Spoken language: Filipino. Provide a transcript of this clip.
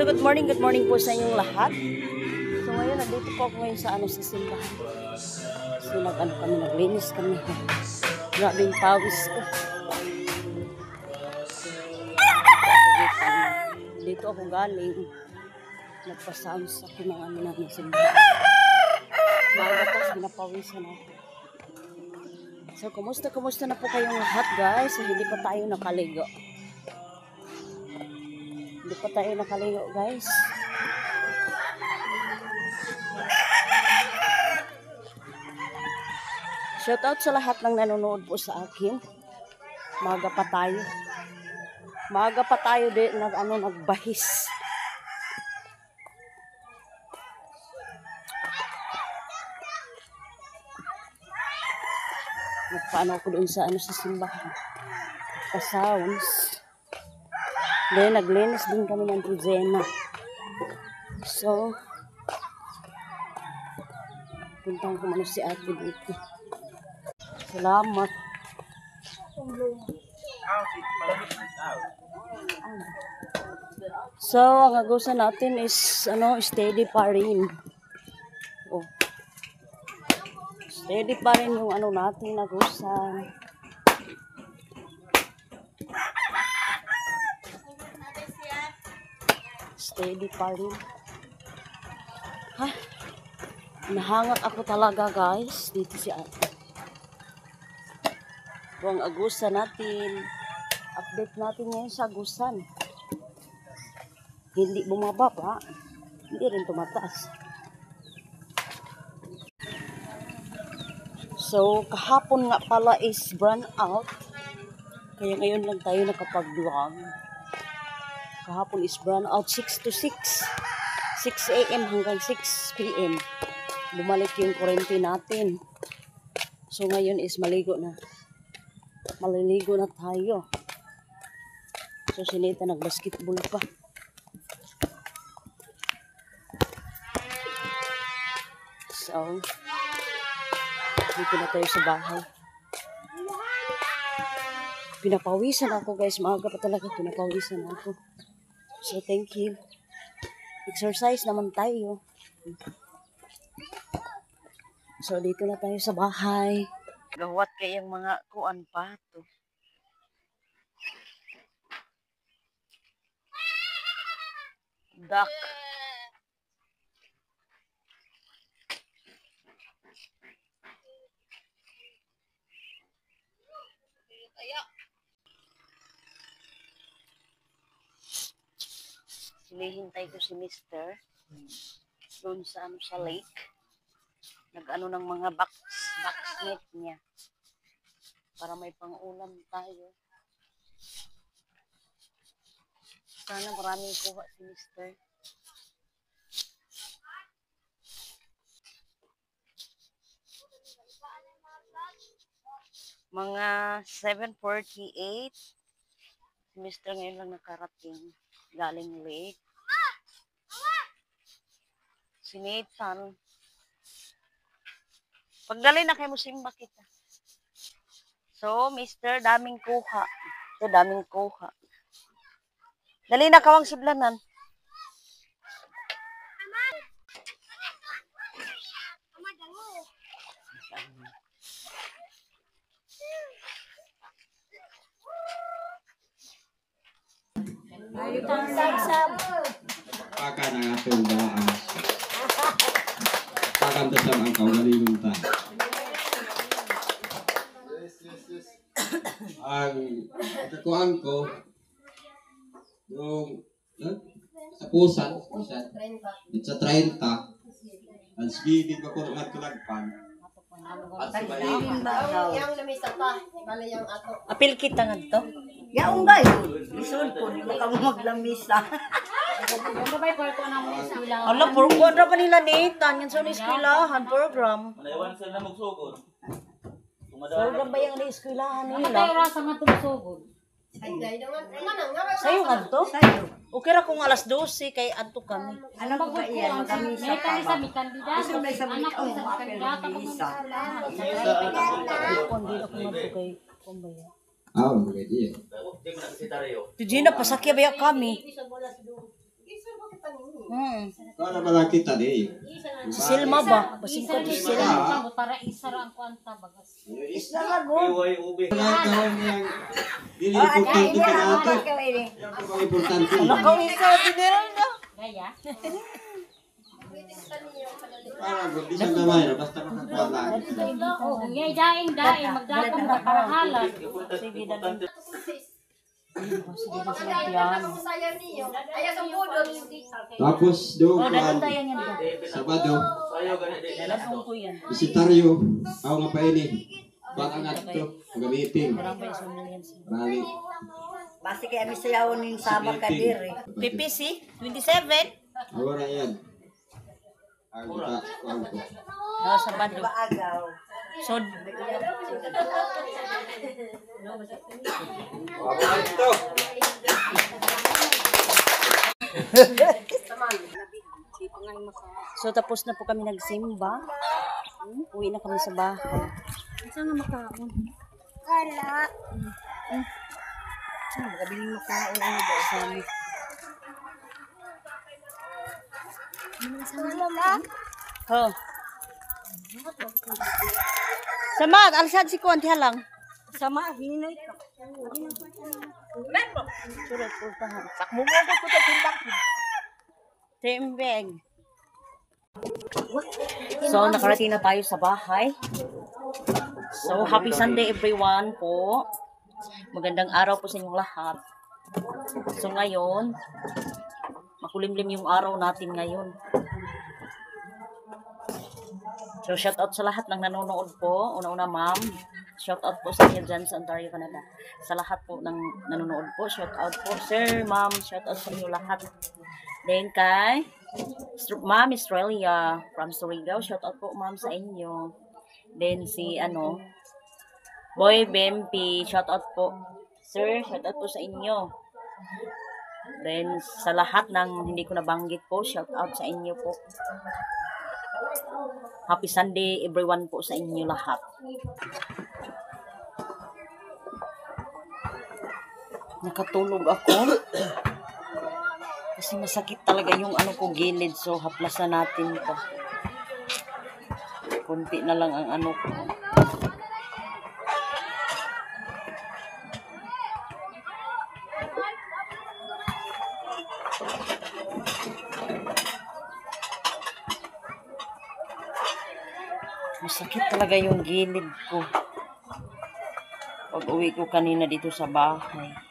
good morning po sa inyong lahat. So ngayon, nandito po ako ngayon sa simbahan. So kami, naglinis kami. Grabing pawis ko. Dito ako galing. Nagpa-sounds ako ng namin simbahan. Maaga po, pinapawisan ako. So, kumusta na po kayong lahat, guys? So, hindi pa tayo nakaligo. Guys. Shout out sa lahat ng nanonood po sa akin. Maaga pa tayo din nagbahis. Nagpaano ako doon sa simbahan. Pa-sounds. Then, naglinis din kami ng Trojena. So, puntang kumano si ate dito. Salamat. So, ang agusan natin is, steady pa rin. Oh. Steady pa rin yung natin agusan. Steady pa rin. Ha? Nahangat ako talaga, guys. Dito si ate. Ito ang agusan natin. Update natin ngayon sa agusan. Hindi bumaba pa. Hindi rin tumataas. So, kahapon nga pala is burn out. Kaya ngayon lang tayo nakapag-vlog. Kahapon is burn out 6 to 6. 6 a.m. hanggang 6 p.m. Bumalik yung kurente natin. So, ngayon is maliligo na tayo. So, si Neta nag-basketball pa. So, dito na tayo sa bahay. Pinapawisan ako, guys. Maaga pa talaga pinapawisan ako. So, thank you. Exercise naman tayo. So, dito na tayo sa bahay. Gawat kayang mga kuan pa to. Duck. Sinihintay ko si Mr. Doon sa lake. Nag-ano ng mga box net niya. Para may pang-ulam tayo. Sana maraming kuha si Mr. Mga 7:48. Si Mr. ngayon lang nakarating. Galing lake. Si Nathan. Pagdali na kayo mo simba kita. So, Mr. daming kuha. So, daming kuha. Dali na kawang siblanan. Paka na nga itong daan. Pakantas lang ang kaugalingon ta. Ang kakuhaan ko, yung sa pusan, it's a 30. Ang speeding ko kung nagtulagpan. At sa maligin. Yang lamisa pa, ibala yung ato. Apil kita nga to. Yaong ba yun? Isun po, di ka mo maglamisa. Ala, program pa nila Nathan. Yan sa eskwilahan, program. Manayawan sila magsugod. Program ba yung eskwilahan nila? Tayo rasa nga tumusugod. Sa'yo nga to? Okay ra kung alas 12 kay adto kami. Ano ba ba yan? Maglamisa May pa kami ba? sa may kandidato. Gusto may sabi, Anak ko oh, sa mapil kandidato. bisa. Kung di ako madto kay kumbaya. Maganda yan. Di mo nakasita rin yun. Di Gina, pasakya ba kami? Para ba lang kita di? Si Silma ba? Basin ko to Isa Silma. lang ang para isa ra ang kwanta bagas. Isda nga good. Wala ka niyang dili importante ka na ito. Ang importante. Nakaw isa dinero na. Gaya. Para bisan gamay ra basta makakuha na. Oh, ngay daing magdatong na para halal. Sige dali. Sige na sila piano. Tapos do Oh, dalan tayo yan ba? Sabado, Dalan ko yan. isitaryo, ako nga pa ini. Baka nga ito, gamitin. Marang ba yung sumilian siya? Bali. Basi kaya may sayawon yung sama ka diri. PPC 27. Awara yan. Ang kita, ang ko. Sabado. Baagaw. So, so tapos na po kami nagsimba. Uwi na kami sa bahay. Saan nga makaon? Kala. Magabiling makaon ano ba sa amin? Oh. Sama, alsad si Kuan lang. Sama, hinay ka. Surat po tahan. Sakmo mo ko sa timbang. Timbeg. So, nakarating na tayo sa bahay. So, happy Sunday everyone po. Magandang araw po sa inyong lahat. So, ngayon, makulimlim yung araw natin ngayon. So, shout out sa lahat ng nanonood po. Una-una, ma'am. Shout out po sa inyo dyan sa Ontario, Canada. Sa lahat po ng nanonood po. Shout out po, sir, ma'am. Shout out sa inyo lahat. Then, kay ma'am Australia from Surigao. Shout out po, ma'am, sa inyo. Then, si, Boy Bempi. Shout out po. Sir, shout out po sa inyo. Then, sa lahat ng hindi ko nabanggit po, shout out sa inyo po. Happy Sunday everyone po sa inyo lahat. Nakatulog ako. Kasi masakit talaga yung ko gilid. So, haplasan natin ito. Kunti na lang ang ko. Masakit talaga yung gilid ko. Pag uwi ko kanina dito sa bahay.